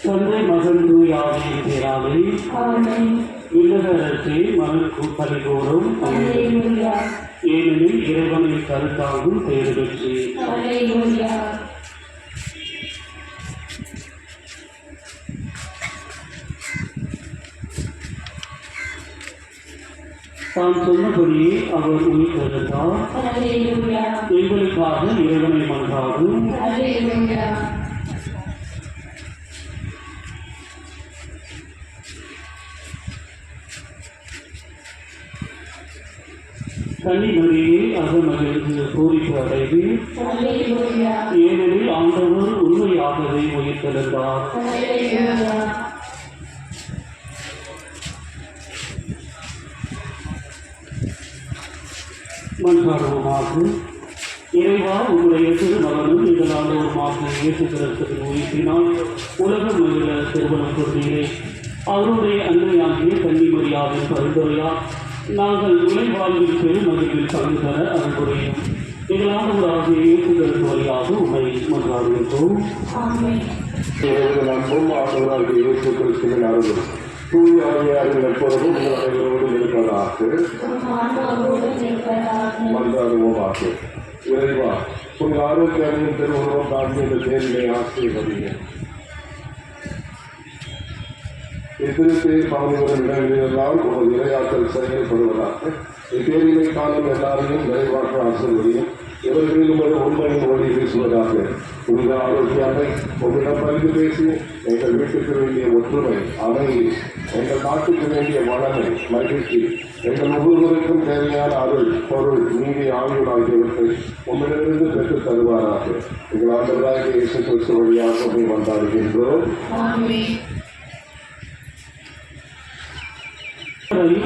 தந்தை மகன் தூயாவின் பேராலே இல்லதரசே மகனுக்கு பரிபூரும் ஏனெனில் இறைவனை கருத்தாகும் பெயர் பெற்று தான் சொன்னபடியே அவர் உயிர் பெறுகிறார். எங்களுக்காக இறைவனை மன்றாடும். கன்னிமரியே அகமகிழ்ந்து பூரிப்பு அடைவு. ஏனெனில் ஆண்டவர் உண்மையாகவே உயிர் பெறுகிறார். மன்றாடுவோமாக. இறைவா, உங்களுடைய திருமகனும் இதனாலோருமாக இயேசு கிறிஸ்துவின் உயிர்ப்பினால் உலகம் மகிழ திருமணம் கொண்டீரே. அவருடைய அன்னையாகிய கன்னிமரியாவின் பரிந்துரையால் நாங்கள் உழைவாழ்வில் பெருமகிழ்வில் பங்கு தர அன்புரையும் எங்களானவராகிய இயேசு கிறிஸ்து வழியாக உண்மை மன்றாடுகின்றோம். அன்பும் ஆண்டவராகிய இயேசு கிறிஸ்துவின் அருளும் தூய ஆவியாரின் எப்பொழுதும் உங்களோடு இருப்பதாக மன்றாடுவோமாக. இறைவா, உங்கள் ஆரோக்கியம் திருவுருவம் தாண்டி இந்த தேர்தலை ஆசிரியர் எதிர்த்து பங்குடன் இடங்களிலெல்லாம் உங்கள் இரையாற்றல் செயல்படுவதாக. இத்தேர்தலை காலம் எல்லாரையும் நிறைவாற்ற ஆசிரியரையும் இவர்களிலும் ஒரு உண்மையின் ஒளி பேசுவதாக. உங்கள் ஆரோக்கியத்தை உங்களிடம் பரிந்து பேசி எங்கள் வீட்டுக்கு வேண்டிய ஒற்றுமை, அமைதி, எங்கள் நாட்டுக்கு வேண்டிய வளமை, மகிழ்ச்சி, எங்கள் ஒவ்வொருவருக்கும் தேவையான அருள், பொருள், நீதி, ஆயுள் ஆகியவற்றை உங்களிடமிருந்து பெற்றுத் தருவாராக. எங்கள் ஆண்டவராகிய இயேசு கிறிஸ்து வழியாக போய் வந்தாடுகின்றோம்.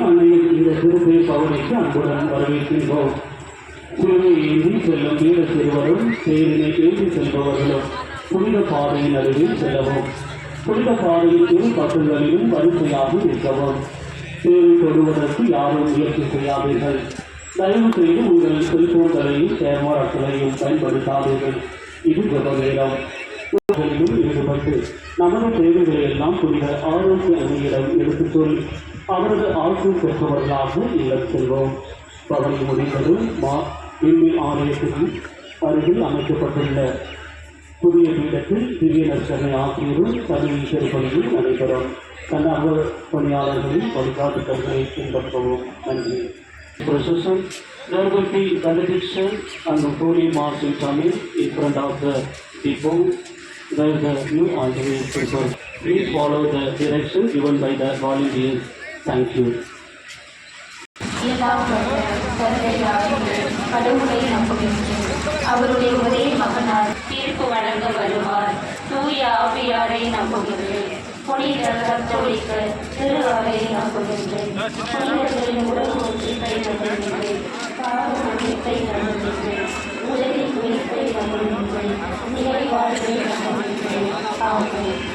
அன்னையின் இந்த திருப்பை பவனிக்கு அன்புடன் வரவேற்கின்றோம். சிறுவை ஏந்தி செல்லும் வீர சிறுவரும் தேரினை ஏந்தி செல்பவர்களும் புனித பாதையின் அருகில் செல்லவும். புனித பாதையின் இரு பக்கங்களிலும் வரிசையாக நிற்கவும். தேரை தொடுவதற்கு யாரும் முயற்சி செய்யாதீர்கள். தயவு செய்து உங்கள் செல்போன்களையும் கேமராக்களையும் பயன்படுத்தாதீர்கள். இது ஜெபவேலம். ஈடுபட்டு நமது தேவைகளை எல்லாம் புனித ஆரோக்கிய அணியிடம் எடுத்துச் சொல் அவரது ஆட்சி பெற்றவர்களாக இல்லம் செல்வோம். பவனி முடிந்தது ஆலயத்துக்கு அருகில் அமைக்கப்பட்டுள்ள புதிய பீடத்தில் திவ்ய நற்சனை ஆசிரியரும் தனி திருப்பணியும் நடைபெறும். தன்னார்வ பணியாளர்களின் வழிகாட்டுதல்களை பின்பற்றவும். நன்றி. Procession. There will be benediction and holy mass in coming in front of the depot where the new altar is prepared. Please follow the directions given by the volunteers. Thank you. கடவுளை நம்புகின்றேன். அவருடைய ஒரே மகனார் தீர்ப்பு வழங்க வருவார். தூய ஆவியாரை நம்புகின்றேன். புனித கத்தோலிக்க திரு அவையை நம்புகின்றேன். புனிதர்களின் உறவு ஒன்றிப்பை நம்புகின்றேன். பாவ மன்னிப்பை நம்புகின்றேன். உலகின் உயிர்ப்பை நம்புகின்றேன். நிலை வாழ்வை நம்புகின்றேன். ஆமென்.